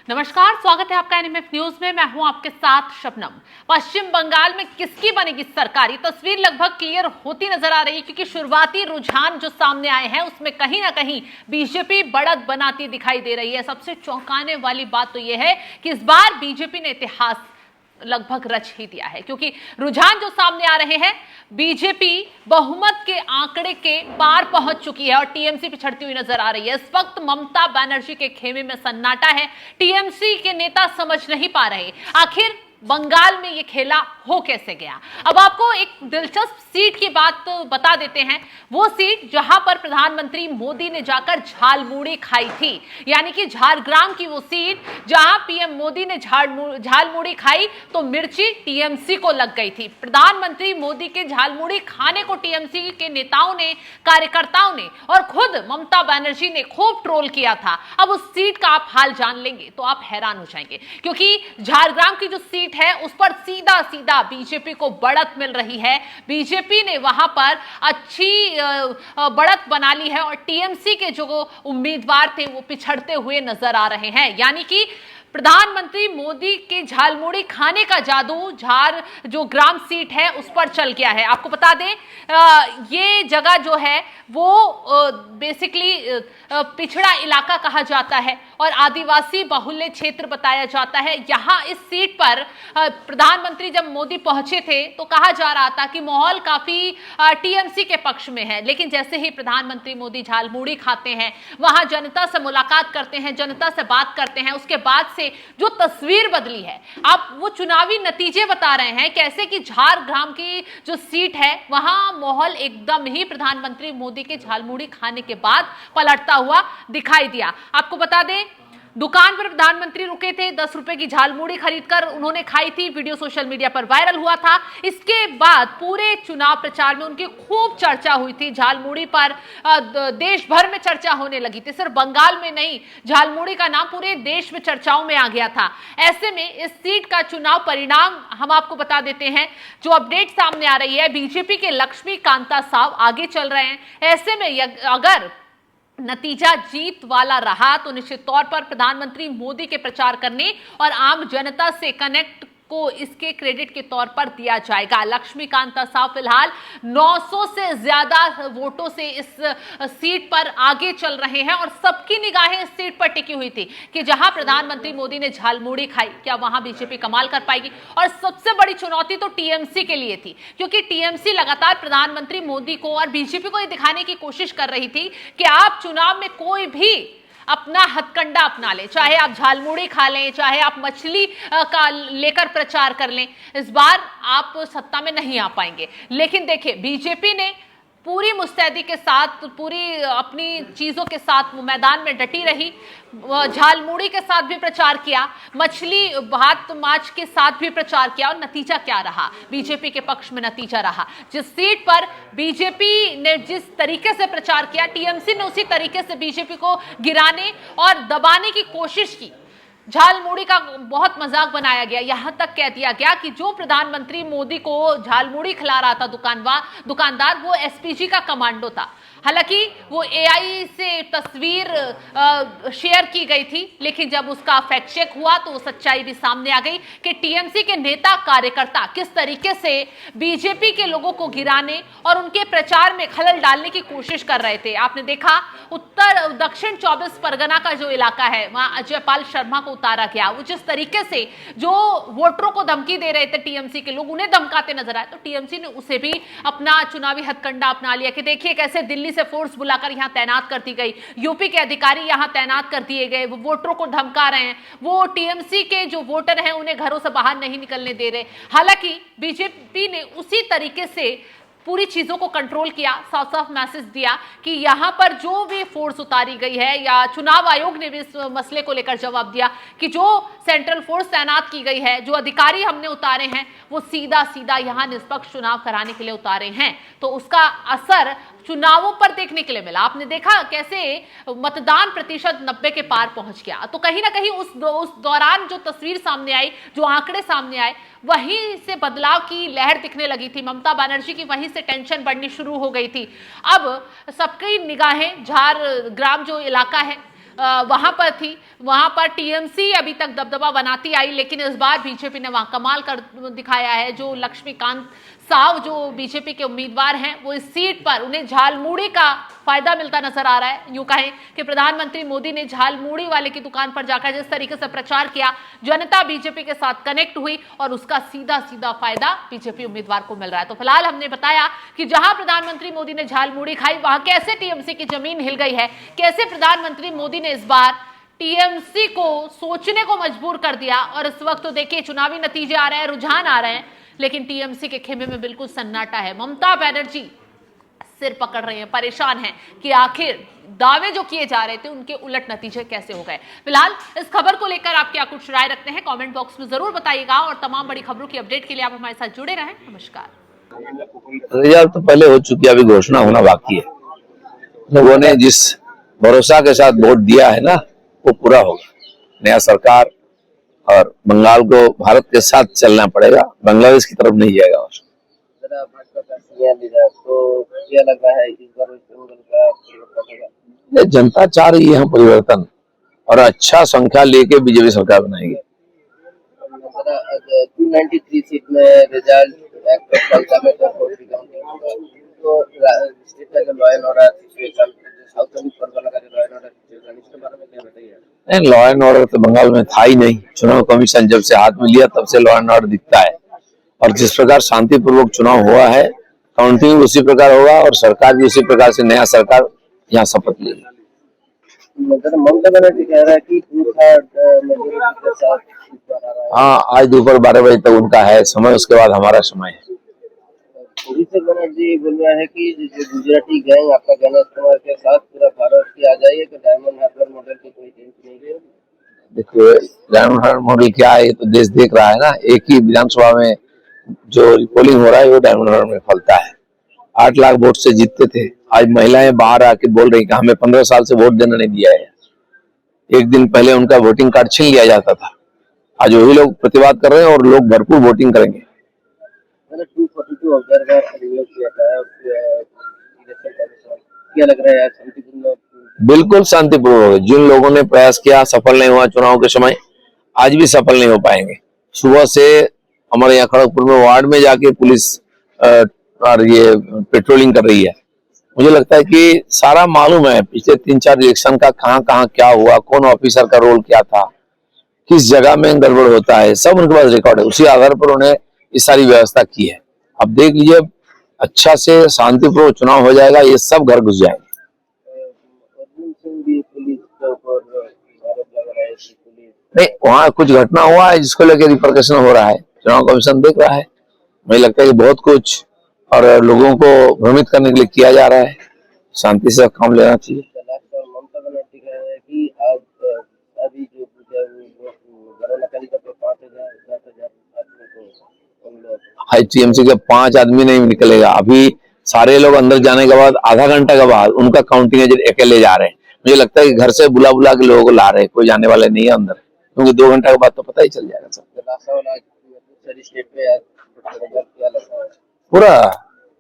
नमस्कार, स्वागत है आपका एनएमएफ न्यूज में। मैं हूं आपके साथ शबनम। पश्चिम बंगाल में किसकी बनेगी सरकार, ये तस्वीर लगभग क्लियर होती नजर आ रही है, क्योंकि शुरुआती रुझान जो सामने आए हैं उसमें कहीं ना कहीं बीजेपी बढ़त बनाती दिखाई दे रही है। सबसे चौंकाने वाली बात तो यह है कि इस बार बीजेपी ने इतिहास लगभग रच ही दिया है, क्योंकि रुझान जो सामने आ रहे हैं, बीजेपी बहुमत के आंकड़े के पार पहुंच चुकी है और टीएमसी पिछड़ती हुई नजर आ रही है। इस वक्त ममता बनर्जी के खेमे में सन्नाटा है। टीएमसी के नेता समझ नहीं पा रहे आखिर बंगाल में ये खेला हो कैसे गया। अब आपको एक दिलचस्प सीट की बात तो बता देते हैं। वो सीट जहां पर प्रधानमंत्री मोदी ने जाकर झालमुड़ी खाई थी, यानी कि झारग्राम की वो सीट जहां पीएम मोदी ने झालमुड़ी खाई तो मिर्ची टीएमसी को लग गई थी। प्रधानमंत्री मोदी के झालमुड़ी खाने को टीएमसी के नेताओं ने, कार्यकर्ताओं ने और खुद ममता बनर्जी ने खूब ट्रोल किया था। अब उस सीट का आप हाल जान लेंगे तो आप हैरान हो जाएंगे, क्योंकि झारग्राम की जो सीट है उस पर सीधा सीधा बीजेपी को बढ़त मिल रही है। बीजेपी ने वहां पर अच्छी बढ़त बना ली है और टीएमसी के जो उम्मीदवार थे वो पिछड़ते हुए नजर आ रहे हैं। यानी कि प्रधानमंत्री मोदी के झालमुड़ी खाने का जादू झार जो ग्राम सीट है उस पर चल गया है। आपको बता दें, ये जगह जो है वो बेसिकली पिछड़ा इलाका कहा जाता है और आदिवासी बाहुल्य क्षेत्र बताया जाता है। यहां इस सीट पर प्रधानमंत्री जब मोदी पहुंचे थे तो कहा जा रहा था कि माहौल काफी टीएमसी के पक्ष में है, लेकिन जैसे ही प्रधानमंत्री मोदी झालमुड़ी खाते हैं, वहां जनता से मुलाकात करते हैं, जनता से बात करते हैं, उसके बाद से जो तस्वीर बदली है। आप वो चुनावी नतीजे बता रहे हैं कैसे कि झारग्राम की जो सीट है वहां माहौल एकदम ही प्रधानमंत्री मोदी के झालमुड़ी खाने के बाद पलटता हुआ दिखाई दिया। आपको बता दें, दुकान पर प्रधानमंत्री रुके थे, 10 रुपए की झालमुड़ी खरीदकर उन्होंने खाई थी। वीडियो सोशल मीडिया पर वायरल हुआ था। इसके बाद पूरे चुनाव प्रचार में उनकी खूब चर्चा हुई थी। झालमुड़ी पर देश भर में चर्चा होने लगी थी, सिर्फ बंगाल में नहीं, झालमुड़ी का नाम पूरे देश में चर्चाओं में आ गया था। ऐसे में इस सीट का चुनाव परिणाम हम आपको बता देते हैं। जो अपडेट सामने आ रही है, बीजेपी के लक्ष्मी कांता साव आगे चल रहे हैं। ऐसे में अगर नतीजा जीत वाला रहा तो निश्चित तौर पर प्रधानमंत्री मोदी के प्रचार करने और आम जनता से कनेक्ट को इसके क्रेडिट के तौर पर दिया जाएगा। लक्ष्मीकांता साव फिलहाल 900 से ज्यादा वोटों से इस सीट पर आगे चल रहे हैं और सबकी निगाहें इस सीट पर टिकी हुई थी कि जहां प्रधानमंत्री मोदी ने झालमुड़ी खाई, क्या वहां बीजेपी कमाल कर पाएगी। और सबसे बड़ी चुनौती तो टीएमसी के लिए थी, क्योंकि टीएमसी लगातार प्रधानमंत्री मोदी को और बीजेपी को यह दिखाने की कोशिश कर रही थी कि आप चुनाव में कोई भी अपना हथकंडा अपना ले, चाहे आप झालमुड़ी खा लें, चाहे आप मछली का लेकर प्रचार कर लें, इस बार आप सत्ता में नहीं आ पाएंगे। लेकिन देखिए, बीजेपी ने पूरी मुस्तैदी के साथ, पूरी अपनी चीजों के साथ मैदान में डटी रही। झालमुड़ी के साथ भी प्रचार किया, मछली भात माछ के साथ भी प्रचार किया और नतीजा क्या रहा? बीजेपी के पक्ष में नतीजा रहा। जिस सीट पर बीजेपी ने जिस तरीके से प्रचार किया, टीएमसी ने उसी तरीके से बीजेपी को गिराने और दबाने की कोशिश की। झालमुड़ी का बहुत मजाक बनाया गया, यहां तक कह दिया गया कि जो प्रधानमंत्री मोदी को झालमुड़ी खिला रहा था दुकानदार, वो एसपीजी का कमांडो था। हालांकि वो एआई से तस्वीर शेयर की गई थी, लेकिन जब उसका फैक्ट चेक हुआ तो सच्चाई भी सामने आ गई कि टीएमसी के नेता कार्यकर्ता किस तरीके से बीजेपी के लोगों को गिराने और उनके प्रचार में खलल डालने की कोशिश कर रहे थे। आपने देखा, दक्षिण 24 परगना का जो इलाका है वहां अजयपाल शर्मा को उतारा गया। वो जिस तरीके से जो वोटरों को धमकी दे रहे थे टीएमसी के लोग, उन्हें धमकाते नजर आए, तो टीएमसी ने उसे भी अपना चुनावी हथकंडा अपना लिया कि देखिए कैसे दिल्ली से फोर्स बुलाकर यहां तैनात कर दी गई, यूपी के अधिकारी यहां तैनात कर दिए गए, वो वोटरों को धमका रहे हैं, वो टीएमसी के जो वोटर हैं उन्हें घरों से बाहर नहीं निकलने दे रहे। हालांकि बीजेपी ने उसी तरीके से पूरी चीजों को कंट्रोल किया, साफ साफ मैसेज दिया कि यहां पर जो भी फोर्स उतारी गई है, या चुनाव आयोग ने भी इस मसले को लेकर जवाब दिया कि जो सेंट्रल फोर्स तैनात की गई है, जो अधिकारी हमने उतारे हैं, वो सीधा सीधा यहां निष्पक्ष चुनाव कराने के लिए उतारे हैं। तो उसका असर चुनावों पर देखने के लिए मिला। आपने देखा कैसे मतदान प्रतिशत 90 के पार पहुंच गया। तो कहीं ना कहीं उस दौरान जो तस्वीर सामने आई, जो आंकड़े सामने आए, वहीं से बदलाव की लहर दिखने लगी थी। ममता बनर्जी की वहीं से टेंशन बढ़नी शुरू हो गई थी। अब सबकी निगाहें झारग्राम जो इलाका है वहां पर थी, वहां पर टीएमसी अभी तक दबदबा बनाती आई, लेकिन इस बार बीजेपी ने वहां कमाल कर दिखाया है। जो लक्ष्मीकांत साव जो बीजेपी के उम्मीदवार हैं, वो इस सीट पर उन्हें झालमुड़ी का फायदा मिलता नजर आ रहा है। यूं कहें कि प्रधानमंत्री मोदी ने झालमुड़ी वाले की दुकान पर जाकर जिस तरीके से प्रचार किया, जनता बीजेपी के साथ कनेक्ट हुई और उसका सीधा सीधा फायदा बीजेपी उम्मीदवार को मिल रहा है। तो फिलहाल हमने बताया कि जहां प्रधानमंत्री मोदी ने झालमुड़ी खाई, वहां कैसे टीएमसी की जमीन हिल गई है, कैसे प्रधानमंत्री मोदी ने इस बार टीएमसी को सोचने को मजबूर कर दिया। और इस वक्त तो देखिए चुनावी नतीजे आ रहे हैं, रुझान आ रहे हैं, लेकिन टीएमसी के खेमे में बिल्कुल सन्नाटा है। ममता बनर्जी सिर पकड़ रही हैं, परेशान हैं कि आखिर दावे जो किए जा रहे थे उनके उलट नतीजे कैसे हो गए। फिलहाल इस खबर को लेकर आप क्या कुछ राय रखते हैं, कमेंट बॉक्स में जरूर बताइएगा। और तमाम बड़ी खबरों की अपडेट के लिए आप हमारे साथ जुड़े रहें। नमस्कार। रिजल्ट तो पहले हो चुकी है, अभी घोषणा होना बाकी है। लोगों ने जिस भरोसा के साथ वोट दिया है ना, वो पूरा होगा। नया सरकार और बंगाल को भारत के साथ चलना पड़ेगा, बांग्लादेश की तरफ नहीं जाएगा। तो क्या लग रहा है इस बार जनता चाह रही है परिवर्तन, और अच्छा संख्या लेके बीजेपी सरकार बनाएगी। 293 सीट में रिजल्ट तो स्टेट का जो law and order situation, south Pargana का जो लॉ एंड ऑर्डर सिचुएशन, इसके बारे में क्या बताइए? नहीं, लॉ एंड ऑर्डर तो बंगाल में था ही नहीं। चुनाव कमीशन जब से हाथ में लिया तब से लॉ एंड ऑर्डर दिखता है, और जिस प्रकार शांतिपूर्वक चुनाव हुआ है, काउंटिंग उसी प्रकार होगा और सरकार भी उसी प्रकार से, नया सरकार यहाँ शपथ लेगी। ममता बनर्जी कह रहा है कि 2/3 मेजॉरिटी के साथ। हाँ, आज दोपहर 12 बजे तक उनका है समय, उसके बाद हमारा समय है। अभिषेक बनर्जी बोल रहा है कि जो गुजराती गैंग आपका गणेश कुमार के साथ पूरा भारत की आ जाइए, तो डायमंड हार्बर मॉडल की कोई टेंशन नहीं है। देखिए, डायमंड हार्बर मॉडल क्या है, ये तो देश देख रहा है ना। एक ही विधानसभा में जो पोलिंग हो रहा है वो डायमंड हार्बर में फलता है। 8 लाख वोट से जीतते थे, आज महिलाएं बाहर आके बोल रही कि हमें 15 साल से वोट देने नहीं दिया है। एक दिन पहले उनका वोटिंग कार्ड छीन लिया जाता था, आज वही लोग प्रतिवाद कर रहे हैं और लोग भरपूर वोटिंग करेंगे। 242 ऑब्जर्वर रिव्यू किया था, क्या लग रहा है शांतिपूर्ण? बिल्कुल शांतिपूर्ण होगा। जिन लोगों ने प्रयास किया, सफल नहीं हुआ चुनाव के समय, आज भी सफल नहीं हो पाएंगे। सुबह से हमारे यहाँ खड़गपुर में वार्ड में जाके पुलिस और ये पेट्रोलिंग कर रही है। मुझे लगता है कि सारा मालूम है पिछले 3-4 इलेक्शन का, कहाँ कहाँ क्या हुआ, कौन ऑफिसर का रोल क्या था, किस जगह में गड़बड़ होता है, सब उनके पास रिकॉर्ड है। उसी आधार पर उन्हें ये सारी व्यवस्था की है। अब देख लीजिए, अच्छा से शांतिपूर्वक चुनाव हो जाएगा, ये सब घर घुस जाएंगे। नहीं, वहाँ कुछ घटना हुआ है जिसको लेकर रिपरकशन हो रहा है, चुनाव कमीशन देख रहा है। मुझे लगता है कि बहुत कुछ और लोगों को भ्रमित करने के लिए किया जा रहा है, शांति से काम लेना चाहिए। ममता बनर्जी कह रहे हैं कि आज अभी जो टीएमसी के 5 आदमी नहीं निकलेगा। अभी सारे लोग अंदर जाने के बाद आधा घंटा के बाद उनका काउंटिंग एजेंट अकेले जा रहे हैं। मुझे लगता है कि घर से बुला बुला के लोगों को ला रहे हैं, कोई जाने वाले नहीं है अंदर, क्योंकि 2 घंटा के बाद तो पता ही चल जाएगा सब। पूरा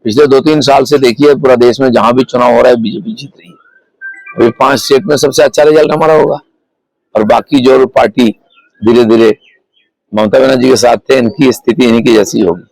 पिछले 2-3 साल से देखिए, पूरा देश में जहां भी चुनाव हो रहा है बीजेपी जीत रही है। अभी 5 स्टेट में सबसे अच्छा रिजल्ट हमारा होगा, और बाकी जो पार्टी धीरे धीरे ममता बनर्जी के साथ थे, इनकी स्थिति इन्हीं की जैसी होगी।